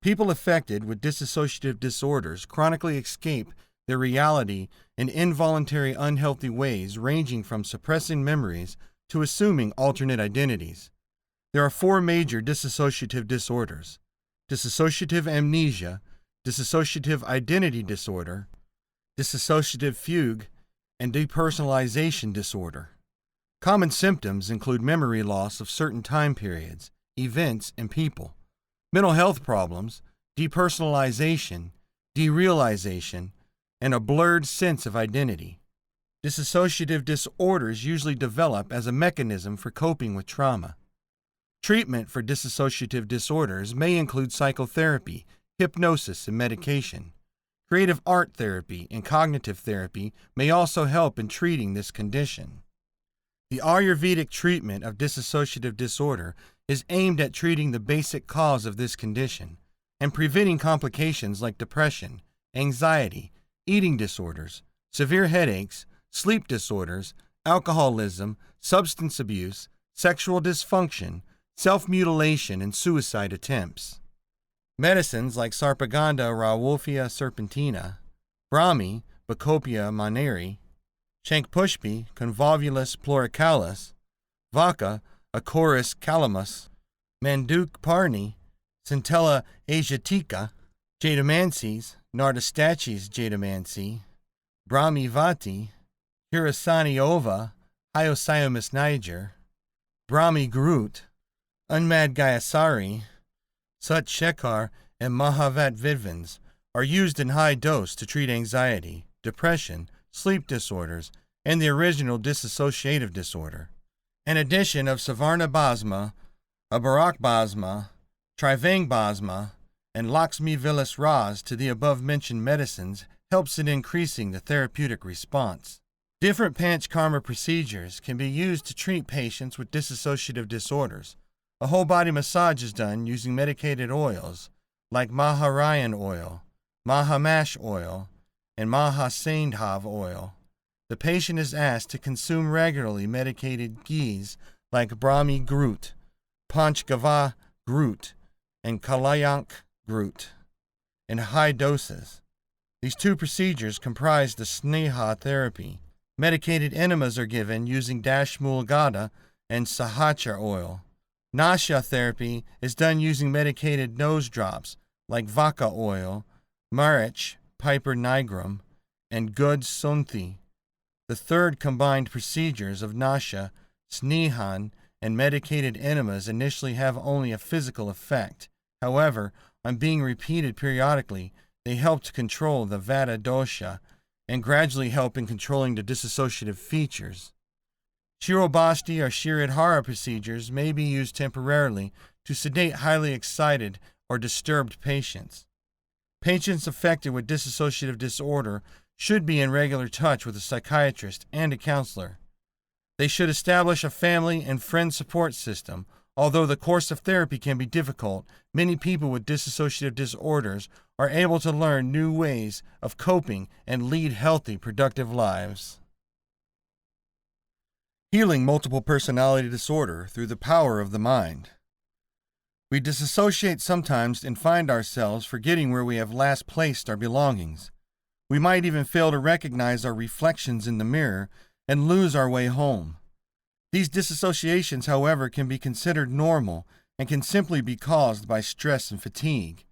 People affected with dissociative disorders chronically escape their reality in involuntary unhealthy ways ranging from suppressing memories to assuming alternate identities. There are 4 major dissociative disorders: dissociative amnesia, dissociative identity disorder, dissociative fugue, and depersonalization disorder. Common symptoms include memory loss of certain time periods, events, and people, mental health problems, depersonalization, derealization, and a blurred sense of identity. Dissociative disorders usually develop as a mechanism for coping with trauma. Treatment for dissociative disorders may include psychotherapy, hypnosis, and medication. Creative art therapy and cognitive therapy may also help in treating this condition. The Ayurvedic treatment of dissociative disorder is aimed at treating the basic cause of this condition and preventing complications like depression, anxiety, eating disorders, severe headaches, sleep disorders, alcoholism, substance abuse, sexual dysfunction, self-mutilation, and suicide attempts. Medicines like Sarpaganda rauwolfia serpentina, Brahmi, Bacopa monnieri, Shankpushpi, Convolvulus pluricalis, Vaka, Acorus calamus, Manduk parni, Centella asiatica, Jadamancies, Nardostachys jadamancy, Brahmi vati, Hirasani ova, Hyoscyamus niger, Brahmi grut, Unmad Gayasari, Sut Shekhar, and Mahavat Vidvans are used in high dose to treat anxiety, depression, sleep disorders, and the original dissociative disorder. An addition of Savarna Basma, Abarak Basma, Trivang Basma, and Lakshmi Vilas Ras to the above-mentioned medicines helps in increasing the therapeutic response. Different Panchkarma procedures can be used to treat patients with dissociative disorders. A whole-body massage is done using medicated oils like Maharayan oil, Mahamash oil, and Mahasandhav oil. The patient is asked to consume regularly medicated ghees like Brahmi grut, Panchgava grut, and Kalayank grut in high doses. These 2 procedures comprise the Sneha therapy. Medicated enemas are given using Dashmulgada and Sahacha oil. Nasha therapy is done using medicated nose drops like Vaka oil, Marich, Piper nigrum, and Good Sunthi. The 3rd combined procedures of Nasha, Snehan, and medicated enemas initially have only a physical effect. However, on being repeated periodically, they help to control the Vata dosha and gradually help in controlling the dissociative features. Shirobasti or Shirodhara procedures may be used temporarily to sedate highly excited or disturbed patients. Patients affected with dissociative disorder should be in regular touch with a psychiatrist and a counselor. They should establish a family and friend support system. Although the course of therapy can be difficult, many people with dissociative disorders are able to learn new ways of coping and lead healthy, productive lives. Healing multiple personality disorder through the power of the mind. We disassociate sometimes and find ourselves forgetting where we have last placed our belongings. We might even fail to recognize our reflections in the mirror and lose our way home. These disassociations, however, can be considered normal and can simply be caused by stress and fatigue.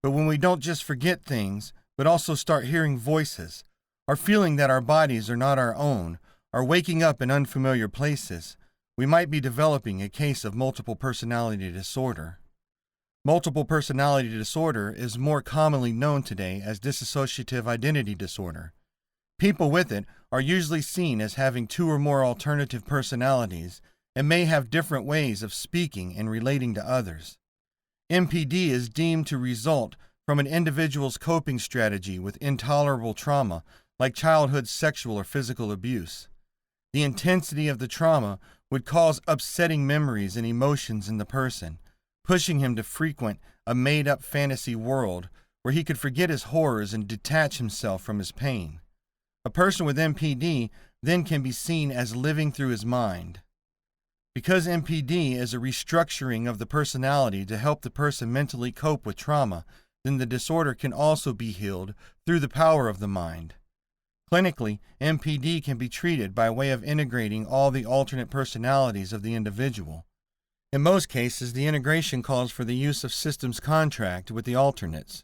But when we don't just forget things, but also start hearing voices, or feeling that our bodies are not our own, or waking up in unfamiliar places, we might be developing a case of multiple personality disorder. Multiple personality disorder is more commonly known today as dissociative identity disorder. People with it are usually seen as having two or more alternative personalities and may have different ways of speaking and relating to others. MPD is deemed to result from an individual's coping strategy with intolerable trauma, like childhood sexual or physical abuse. The intensity of the trauma would cause upsetting memories and emotions in the person, pushing him to frequent a made-up fantasy world where he could forget his horrors and detach himself from his pain. A person with MPD then can be seen as living through his mind. Because MPD is a restructuring of the personality to help the person mentally cope with trauma, then the disorder can also be healed through the power of the mind. Clinically, MPD can be treated by way of integrating all the alternate personalities of the individual. In most cases, the integration calls for the use of systems contract with the alternates.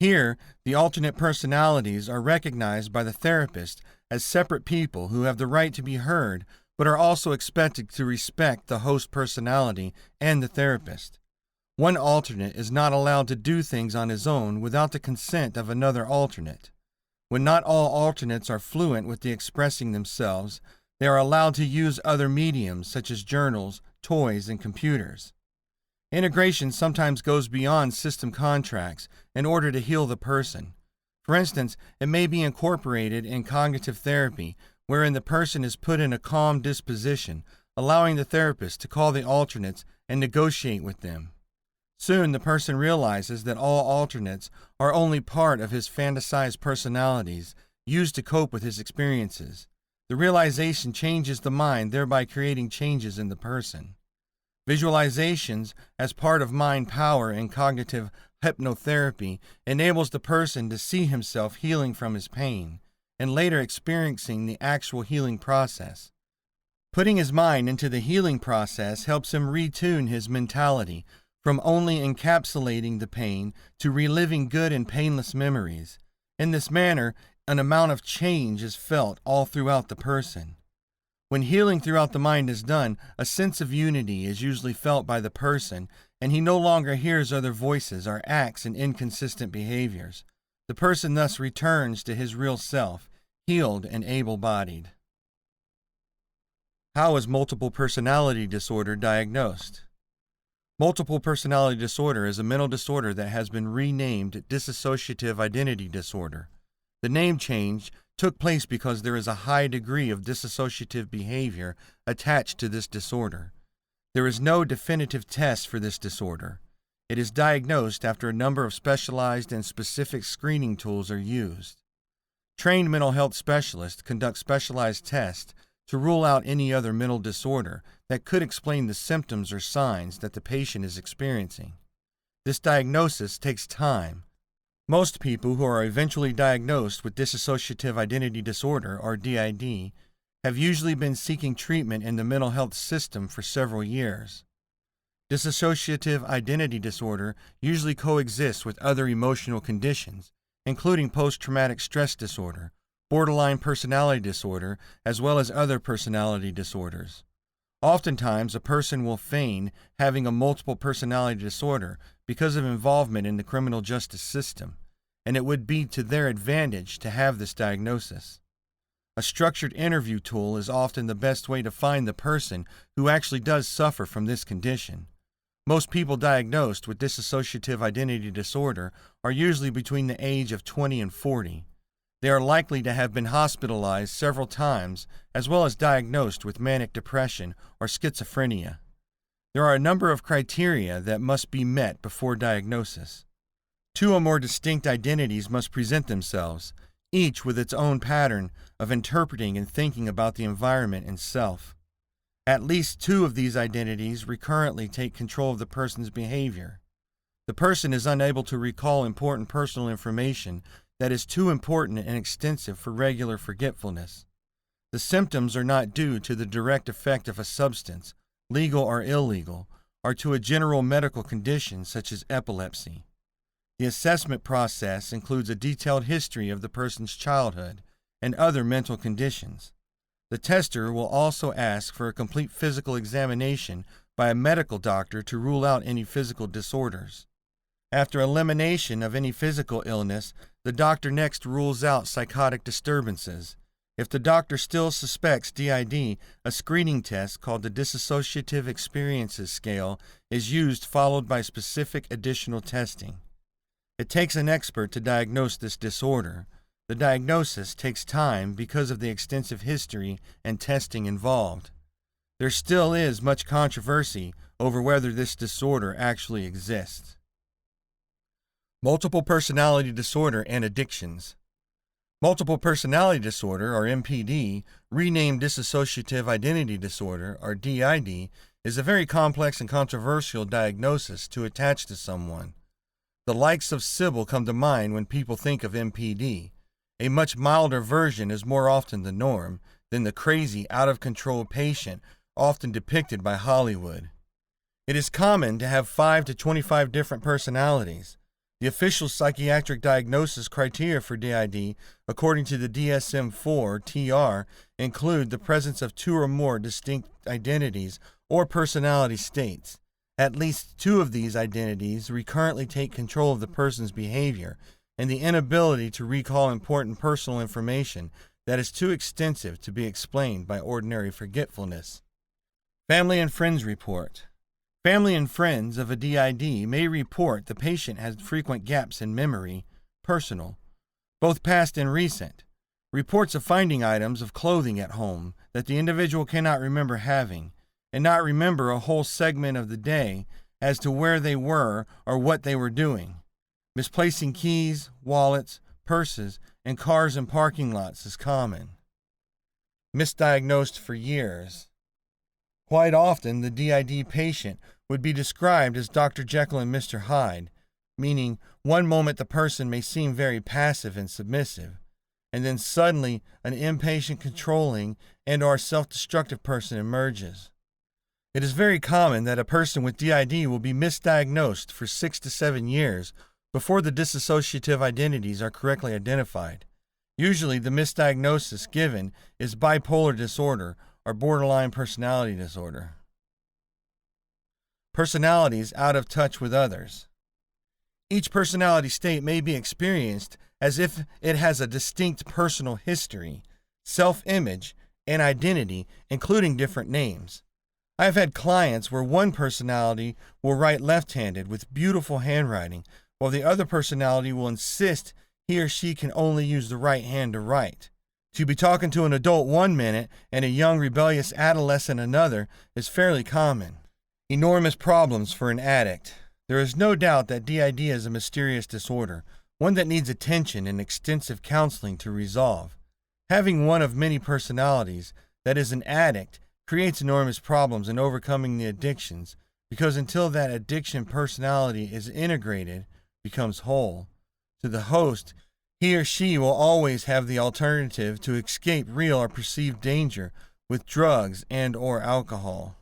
Here, the alternate personalities are recognized by the therapist as separate people who have the right to be heard, but are also expected to respect the host personality and the therapist. One alternate is not allowed to do things on his own without the consent of another alternate. When not all alternates are fluent with the expressing themselves, they are allowed to use other mediums such as journals, toys, and computers. Integration sometimes goes beyond system contracts in order to heal the person. For instance, it may be incorporated in cognitive therapy, wherein the person is put in a calm disposition, allowing the therapist to call the alternates and negotiate with them. Soon the person realizes that all alternates are only part of his fantasized personalities used to cope with his experiences. The realization changes the mind, thereby creating changes in the person. Visualizations, as part of mind power in cognitive hypnotherapy, enables the person to see himself healing from his pain, and later experiencing the actual healing process. Putting his mind into the healing process helps him retune his mentality from only encapsulating the pain to reliving good and painless memories. In this manner, an amount of change is felt all throughout the person. When healing throughout the mind is done, a sense of unity is usually felt by the person, and he no longer hears other voices or acts in inconsistent behaviors. The person thus returns to his real self, healed and able-bodied. How is multiple personality disorder diagnosed? Multiple personality disorder is a mental disorder that has been renamed Dissociative Identity Disorder. The name change took place because there is a high degree of dissociative behavior attached to this disorder. There is no definitive test for this disorder. It is diagnosed after a number of specialized and specific screening tools are used. Trained mental health specialists conduct specialized tests to rule out any other mental disorder that could explain the symptoms or signs that the patient is experiencing. This diagnosis takes time. Most people who are eventually diagnosed with dissociative identity disorder, or DID, have usually been seeking treatment in the mental health system for several years. Dissociative identity disorder usually coexists with other emotional conditions, including post-traumatic stress disorder, borderline personality disorder, as well as other personality disorders. Oftentimes, a person will feign having a multiple personality disorder because of involvement in the criminal justice system, and it would be to their advantage to have this diagnosis. A structured interview tool is often the best way to find the person who actually does suffer from this condition. Most people diagnosed with dissociative identity disorder are usually between the age of 20 and 40. They are likely to have been hospitalized several times, as well as diagnosed with manic depression or schizophrenia. There are a number of criteria that must be met before diagnosis. 2 or more distinct identities must present themselves, each with its own pattern of interpreting and thinking about the environment and self. At least 2 of these identities recurrently take control of the person's behavior. The person is unable to recall important personal information that is too important and extensive for regular forgetfulness. The symptoms are not due to the direct effect of a substance, legal or illegal, or to a general medical condition such as epilepsy. The assessment process includes a detailed history of the person's childhood and other mental conditions. The tester will also ask for a complete physical examination by a medical doctor to rule out any physical disorders. After elimination of any physical illness, the doctor next rules out psychotic disturbances. If the doctor still suspects DID, a screening test called the Dissociative Experiences Scale is used, followed by specific additional testing. It takes an expert to diagnose this disorder. The diagnosis takes time because of the extensive history and testing involved. There still is much controversy over whether this disorder actually exists. Multiple personality disorder and addictions. Multiple personality disorder, or MPD, renamed Dissociative Identity Disorder, or DID, is a very complex and controversial diagnosis to attach to someone. The likes of Sybil come to mind when people think of MPD. A much milder version is more often the norm than the crazy, out-of-control patient often depicted by Hollywood. It is common to have 5 to 25 different personalities. The official psychiatric diagnosis criteria for DID, according to the DSM-4 TR, include the presence of 2 or more distinct identities or personality states. At least 2 of these identities recurrently take control of the person's behavior, and the inability to recall important personal information that is too extensive to be explained by ordinary forgetfulness. Family and friends report. Family and friends of a DID may report the patient has frequent gaps in memory, personal, both past and recent. Reports of finding items of clothing at home that the individual cannot remember having, and not remember a whole segment of the day as to where they were or what they were doing. Misplacing keys, wallets, purses, and cars in parking lots is common. Misdiagnosed for years. Quite often, the DID patient would be described as Dr. Jekyll and Mr. Hyde, meaning one moment the person may seem very passive and submissive, and then suddenly an impatient, controlling, and/or self-destructive person emerges. It is very common that a person with DID will be misdiagnosed for 6 to 7 years before the dissociative identities are correctly identified. Usually, the misdiagnosis given is bipolar disorder or borderline personality disorder. Personalities out of touch with others. Each personality state may be experienced as if it has a distinct personal history, self-image, and identity, including different names. I have had clients where one personality will write left-handed with beautiful handwriting, while the other personality will insist he or she can only use the right hand to write. To be talking to an adult one minute and a young rebellious adolescent another is fairly common. Enormous problems for an addict. There is no doubt that DID is a mysterious disorder, one that needs attention and extensive counseling to resolve. Having one of many personalities, that is an addict, creates enormous problems in overcoming the addictions, because until that addiction personality is integrated, becomes whole, to the host, he or she will always have the alternative to escape real or perceived danger with drugs and/or alcohol.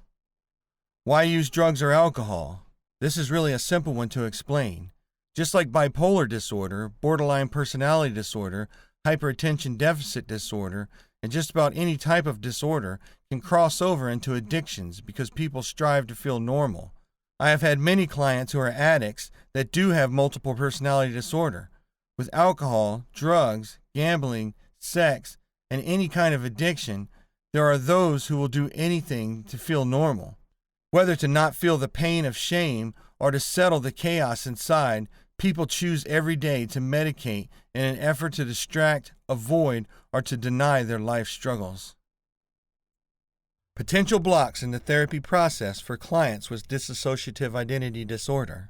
Why use drugs or alcohol? This is really a simple one to explain. Just like bipolar disorder, borderline personality disorder, hyperattention deficit disorder, and just about any type of disorder can cross over into addictions because people strive to feel normal. I have had many clients who are addicts that do have multiple personality disorder. With alcohol, drugs, gambling, sex, and any kind of addiction, there are those who will do anything to feel normal. Whether to not feel the pain of shame or to settle the chaos inside, people choose every day to medicate in an effort to distract, avoid, or to deny their life struggles. Potential blocks in the therapy process for clients with dissociative identity disorder.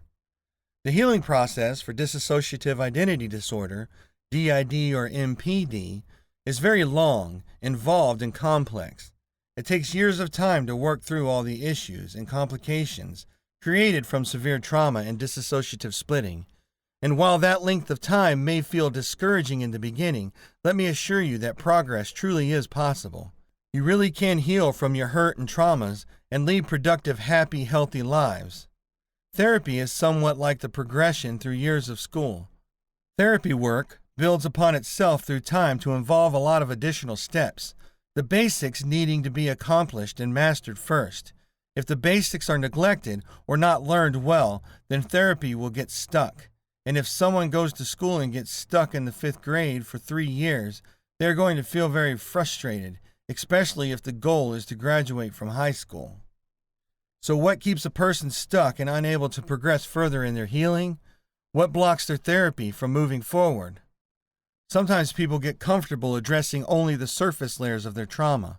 The healing process for dissociative identity disorder, DID or MPD, is very long, involved, and complex. It takes years of time to work through all the issues and complications created from severe trauma and dissociative splitting. And while that length of time may feel discouraging in the beginning, let me assure you that progress truly is possible. You really can heal from your hurt and traumas and lead productive, happy, healthy lives. Therapy is somewhat like the progression through years of school. Therapy work builds upon itself through time to involve a lot of additional steps, the basics needing to be accomplished and mastered first. If the basics are neglected or not learned well, then therapy will get stuck. And if someone goes to school and gets stuck in the 5th grade for 3 years, they're going to feel very frustrated, especially if the goal is to graduate from high school. So what keeps a person stuck and unable to progress further in their healing? What blocks their therapy from moving forward? Sometimes people get comfortable addressing only the surface layers of their trauma.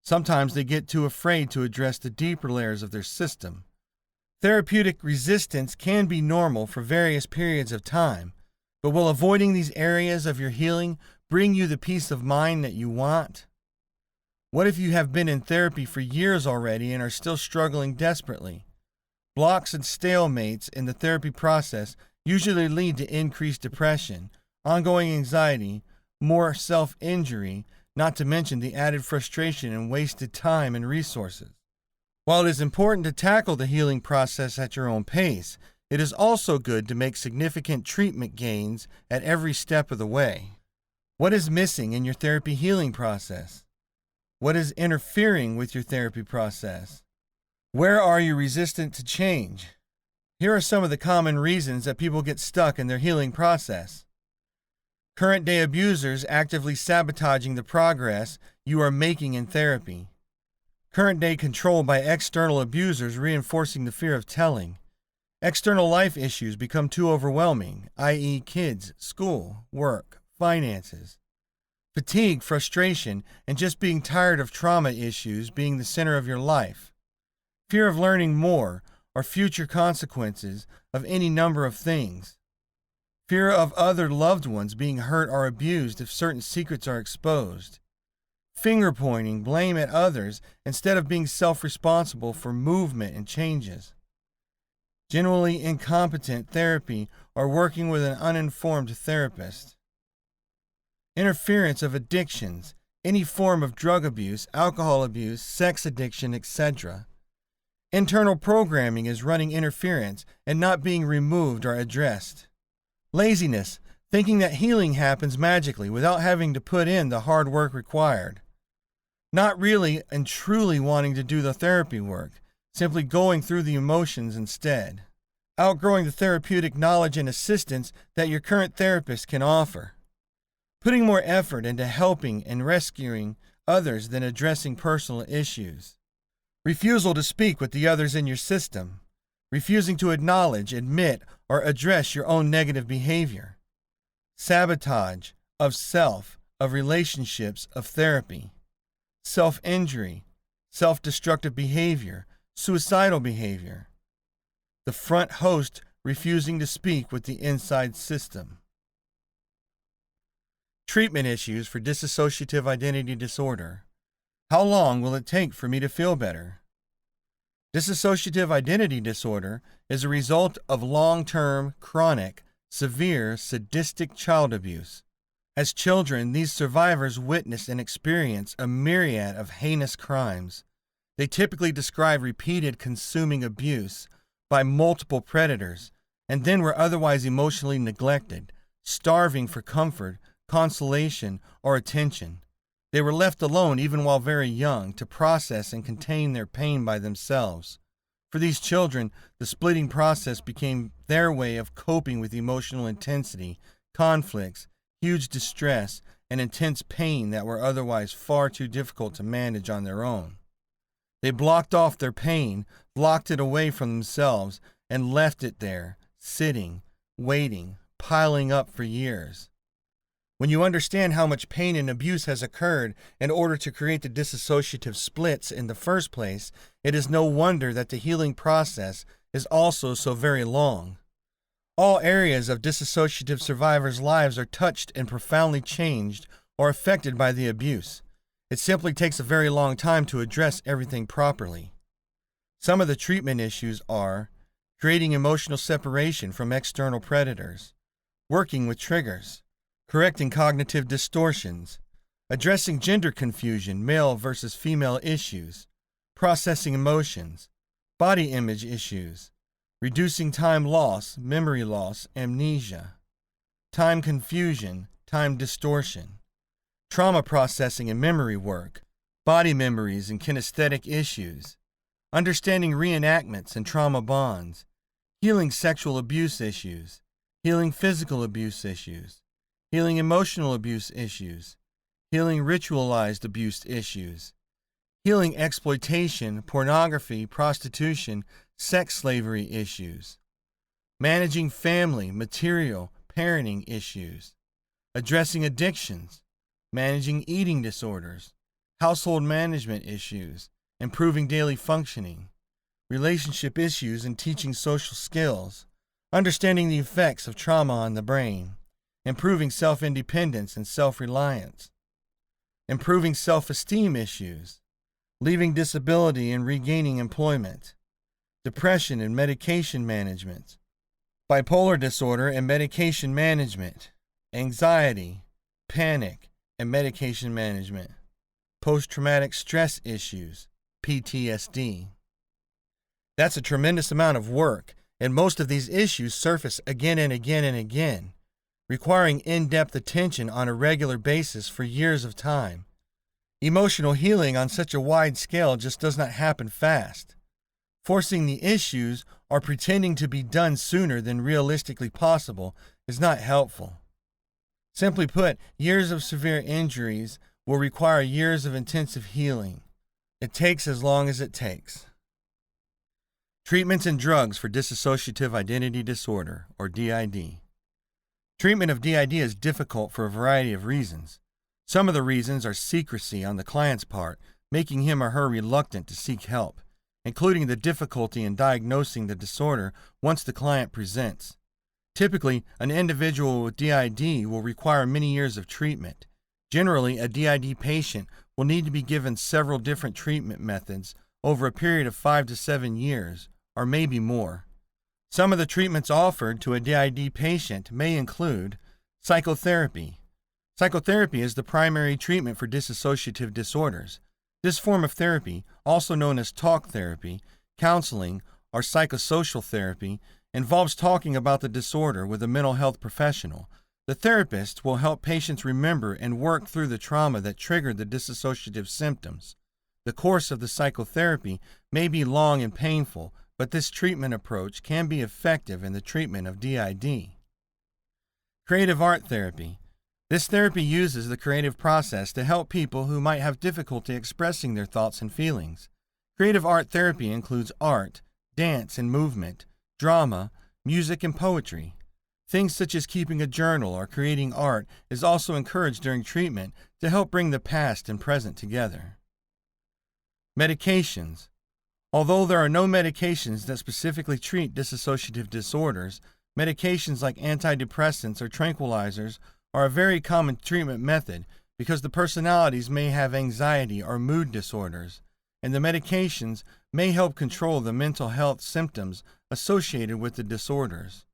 Sometimes they get too afraid to address the deeper layers of their system. Therapeutic resistance can be normal for various periods of time, but will avoiding these areas of your healing bring you the peace of mind that you want? What if you have been in therapy for years already and are still struggling desperately? Blocks and stalemates in the therapy process usually lead to increased depression, ongoing anxiety, more self-injury, not to mention the added frustration and wasted time and resources. While it is important to tackle the healing process at your own pace, it is also good to make significant treatment gains at every step of the way. What is missing in your therapy healing process? What is interfering with your therapy process? Where are you resistant to change? Here are some of the common reasons that people get stuck in their healing process. Current day abusers actively sabotaging the progress you are making in therapy. Current day control by external abusers reinforcing the fear of telling. External life issues become too overwhelming, i.e. kids, school, work, finances. Fatigue, frustration, and just being tired of trauma issues being the center of your life. Fear of learning more or future consequences of any number of things. Fear of other loved ones being hurt or abused if certain secrets are exposed. Finger pointing, blame at others instead of being self-responsible for movement and changes. Generally incompetent therapy or working with an uninformed therapist. Interference of addictions, any form of drug abuse, alcohol abuse, sex addiction, etc. Internal programming is running interference and not being removed or addressed. Laziness, thinking that healing happens magically without having to put in the hard work required. Not really and truly wanting to do the therapy work, simply going through the emotions instead. Outgrowing the therapeutic knowledge and assistance that your current therapist can offer. Putting more effort into helping and rescuing others than addressing personal issues. Refusal to speak with the others in your system. Refusing to acknowledge, admit, or address your own negative behavior. Sabotage of self, of relationships, of therapy. Self-injury, self-destructive behavior, suicidal behavior. The front host refusing to speak with the inside system. Treatment issues for dissociative identity disorder. How long will it take for me to feel better? Dissociative identity disorder is a result of long-term, chronic, severe, sadistic child abuse. As children, these survivors witness and experience a myriad of heinous crimes. They typically describe repeated consuming abuse by multiple predators, and then were otherwise emotionally neglected, starving for comfort, consolation, or attention. They were left alone even while very young to process and contain their pain by themselves. For these children, the splitting process became their way of coping with emotional intensity, conflicts, huge distress, and intense pain that were otherwise far too difficult to manage on their own. They blocked off their pain, blocked it away from themselves, and left it there, sitting, waiting, piling up for years. When you understand how much pain and abuse has occurred in order to create the dissociative splits in the first place, it is no wonder that the healing process is also so very long. All areas of dissociative survivors' lives are touched and profoundly changed or affected by the abuse. It simply takes a very long time to address everything properly. Some of the treatment issues are creating emotional separation from external predators, working with triggers, correcting cognitive distortions, addressing gender confusion, male versus female issues, processing emotions, body image issues, reducing time loss, memory loss, amnesia, time confusion, time distortion, trauma processing and memory work, body memories and kinesthetic issues, understanding reenactments and trauma bonds, healing sexual abuse issues, healing physical abuse issues, healing emotional abuse issues, healing ritualized abuse issues, healing exploitation, pornography, prostitution, sex slavery issues, managing family, material, parenting issues, addressing addictions, managing eating disorders, household management issues, improving daily functioning, relationship issues and teaching social skills, understanding the effects of trauma on the brain, improving self-independence and self-reliance, improving self-esteem issues, leaving disability and regaining employment, depression and medication management, bipolar disorder and medication management, anxiety, panic, and medication management, post-traumatic stress issues, PTSD. That's a tremendous amount of work, and most of these issues surface again and again and again, requiring in-depth attention on a regular basis for years of time. Emotional healing on such a wide scale just does not happen fast. Forcing the issues or pretending to be done sooner than realistically possible is not helpful. Simply put, years of severe injuries will require years of intensive healing. It takes as long as it takes. Treatments and drugs for dissociative identity disorder, or DID. Treatment of DID is difficult for a variety of reasons. Some of the reasons are secrecy on the client's part, making him or her reluctant to seek help, including the difficulty in diagnosing the disorder once the client presents. Typically, an individual with DID will require many years of treatment. Generally, a DID patient will need to be given several different treatment methods over a period of 5 to 7 years, or maybe more. Some of the treatments offered to a DID patient may include psychotherapy. Psychotherapy is the primary treatment for dissociative disorders. This form of therapy, also known as talk therapy, counseling, or psychosocial therapy, involves talking about the disorder with a mental health professional. The therapist will help patients remember and work through the trauma that triggered the dissociative symptoms. The course of the psychotherapy may be long and painful, but this treatment approach can be effective in the treatment of DID. Creative art therapy. This therapy uses the creative process to help people who might have difficulty expressing their thoughts and feelings. Creative art therapy includes art, dance and movement, drama, music and poetry. Things such as keeping a journal or creating art is also encouraged during treatment to help bring the past and present together. Medications. Although there are no medications that specifically treat dissociative disorders, medications like antidepressants or tranquilizers are a very common treatment method because the personalities may have anxiety or mood disorders, and the medications may help control the mental health symptoms associated with the disorders.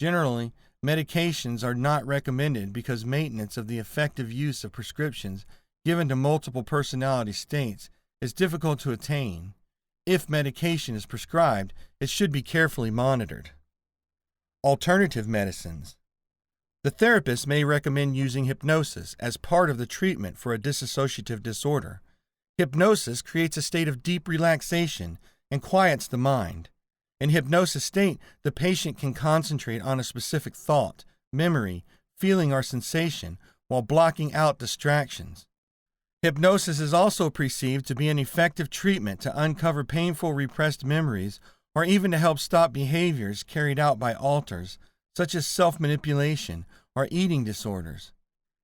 Generally, medications are not recommended because maintenance of the effective use of prescriptions given to multiple personality states is difficult to attain. If medication is prescribed, it should be carefully monitored. Alternative medicines. The therapist may recommend using hypnosis as part of the treatment for a dissociative disorder. Hypnosis creates a state of deep relaxation and quiets the mind. In hypnosis state, the patient can concentrate on a specific thought, memory, feeling, or sensation while blocking out distractions. Hypnosis is also perceived to be an effective treatment to uncover painful repressed memories or even to help stop behaviors carried out by alters, such as self-manipulation or eating disorders.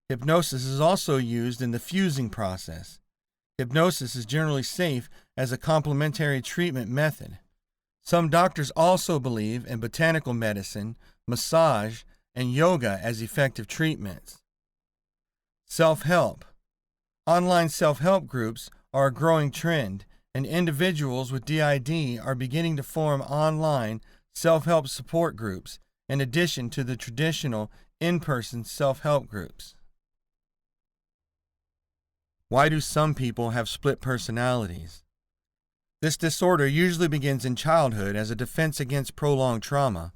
Hypnosis is also used in the fusing process. Hypnosis is generally safe as a complementary treatment method. Some doctors also believe in botanical medicine, massage, and yoga as effective treatments. Self-help. Online self-help groups are a growing trend, and individuals with DID are beginning to form online self-help support groups in addition to the traditional in-person self-help groups. Why do some people have split personalities? This disorder usually begins in childhood as a defense against prolonged trauma,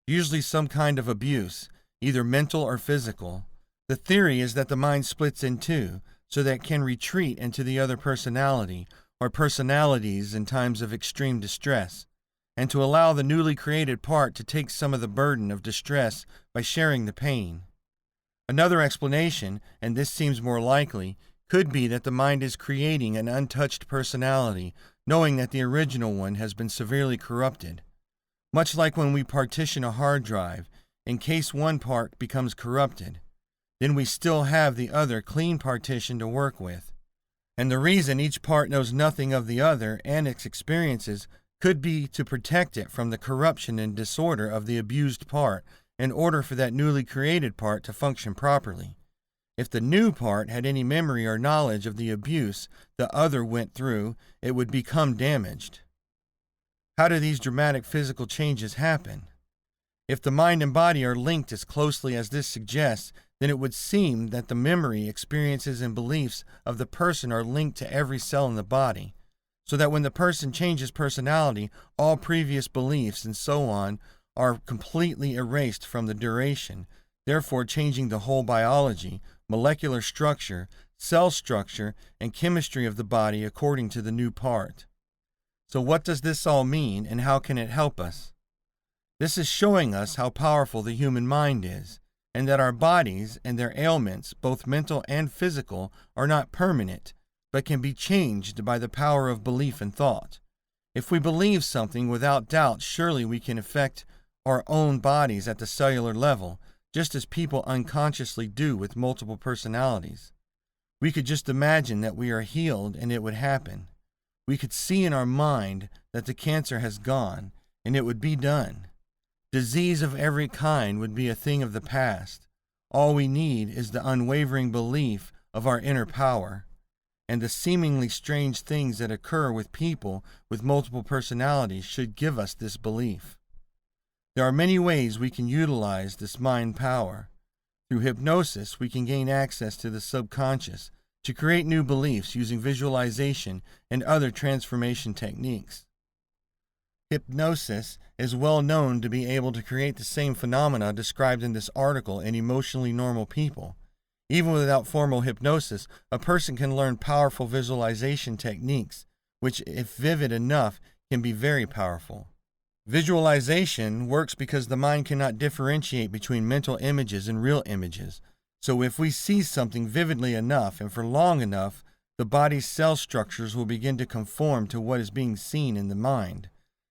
usually some kind of abuse, either mental or physical. The theory is that the mind splits in two, so that it can retreat into the other personality, or personalities in times of extreme distress, and to allow the newly created part to take some of the burden of distress by sharing the pain. Another explanation, and this seems more likely, could be that the mind is creating an untouched personality, knowing that the original one has been severely corrupted. Much like when we partition a hard drive, in case one part becomes corrupted, then we still have the other clean partition to work with. And the reason each part knows nothing of the other and its experiences could be to protect it from the corruption and disorder of the abused part in order for that newly created part to function properly. If the new part had any memory or knowledge of the abuse the other went through, it would become damaged. How do these dramatic physical changes happen? If the mind and body are linked as closely as this suggests, then it would seem that the memory, experiences, and beliefs of the person are linked to every cell in the body, so that when the person changes personality, all previous beliefs and so on are completely erased from the duration, therefore changing the whole biology, molecular structure, cell structure, and chemistry of the body according to the new part. So what does this all mean, and how can it help us? This is showing us how powerful the human mind is, and that our bodies and their ailments, both mental and physical, are not permanent, but can be changed by the power of belief and thought. If we believe something without doubt, surely we can affect our own bodies at the cellular level, just as people unconsciously do with multiple personalities. We could just imagine that we are healed and it would happen. We could see in our mind that the cancer has gone, and it would be done. Disease of every kind would be a thing of the past. All we need is the unwavering belief of our inner power, and the seemingly strange things that occur with people with multiple personalities should give us this belief. There are many ways we can utilize this mind power. Through hypnosis, we can gain access to the subconscious to create new beliefs using visualization and other transformation techniques. Hypnosis is well known to be able to create the same phenomena described in this article in emotionally normal people. Even without formal hypnosis, a person can learn powerful visualization techniques, which, if vivid enough, can be very powerful. Visualization works because the mind cannot differentiate between mental images and real images. So if we see something vividly enough and for long enough, the body's cell structures will begin to conform to what is being seen in the mind.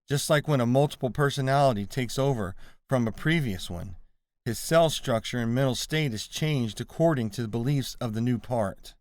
Just like when a multiple personality takes over from a previous one, his cell structure and mental state is changed according to the beliefs of the new part.